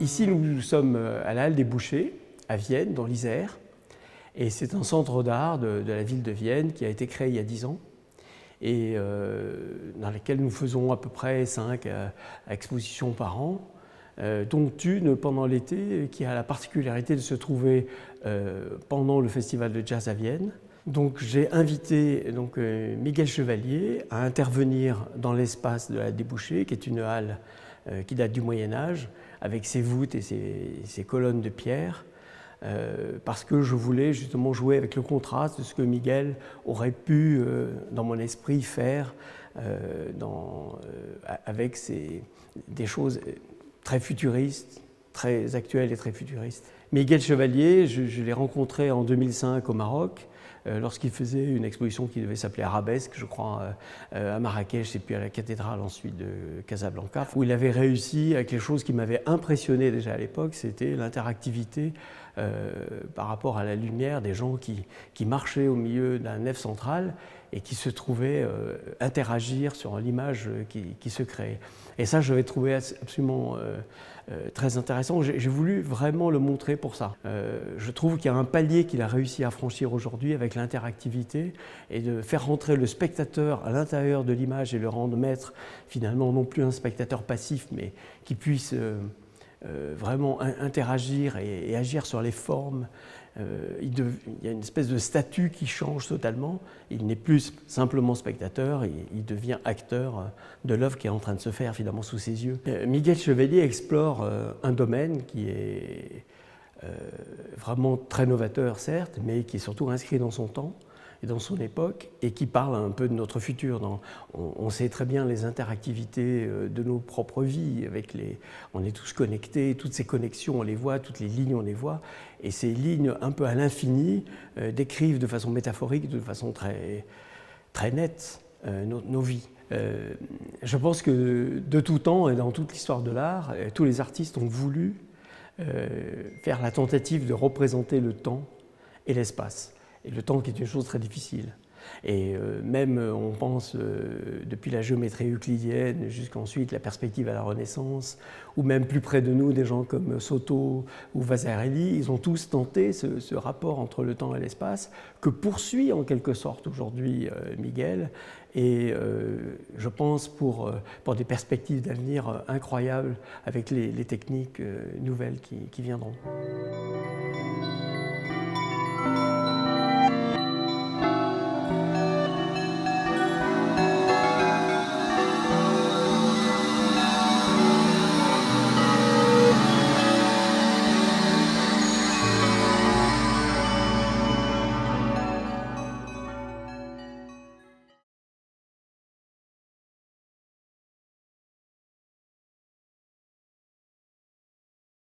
Ici, nous sommes à la Halle des Bouchers, à Vienne, dans l'Isère. Et c'est un centre d'art de la ville de Vienne qui a été créé il y a 10 ans et dans lequel nous faisons à peu près 5 expositions par an, dont une pendant l'été qui a la particularité de se trouver pendant le Festival de Jazz à Vienne. Donc j'ai invité Miguel Chevalier à intervenir dans l'espace de la Halle des Bouchers, qui est une halle qui date du Moyen-Âge, avec ses voûtes et ses colonnes de pierre, parce que je voulais justement jouer avec le contraste de ce que Miguel aurait pu, dans mon esprit, faire avec des choses très futuristes, très actuelles et très futuristes. Miguel Chevalier, je l'ai rencontré en 2005 au Maroc, lorsqu'il faisait une exposition qui devait s'appeler Arabesque, je crois, à Marrakech et puis à la cathédrale ensuite de Casablanca, où il avait réussi à quelque chose qui m'avait impressionné déjà à l'époque, c'était l'interactivité par rapport à la lumière des gens qui marchaient au milieu d'un nef central et qui se trouvaient interagir sur l'image qui se créait. Et ça, je l'ai trouvé absolument très intéressant. J'ai voulu vraiment le montrer pour ça. Je trouve qu'il y a un palier qu'il a réussi à franchir aujourd'hui avec l'interactivité et de faire rentrer le spectateur à l'intérieur de l'image et le rendre maître, finalement non plus un spectateur passif, mais qui puisse vraiment interagir et agir sur les formes. Il y a une espèce de statut qui change totalement. Il n'est plus simplement spectateur, il devient acteur de l'œuvre qui est en train de se faire finalement sous ses yeux. Miguel Chevalier explore un domaine qui est vraiment très novateur certes, mais qui est surtout inscrit dans son temps et dans son époque, et qui parle un peu de notre futur. On sait très bien les interactivités de nos propres vies, on est tous connectés, toutes ces connexions on les voit, toutes les lignes on les voit, et ces lignes un peu à l'infini décrivent de façon métaphorique, de façon très, très nette nos vies. Je pense que de tout temps et dans toute l'histoire de l'art, tous les artistes ont voulu faire la tentative de représenter le temps et l'espace. Et le temps qui est une chose très difficile. Et même, on pense, depuis la géométrie euclidienne jusqu'ensuite la perspective à la Renaissance, ou même plus près de nous, des gens comme Soto ou Vasarely, ils ont tous tenté ce rapport entre le temps et l'espace, que poursuit en quelque sorte aujourd'hui Miguel, et je pense pour des perspectives d'avenir incroyables avec les techniques nouvelles qui viendront.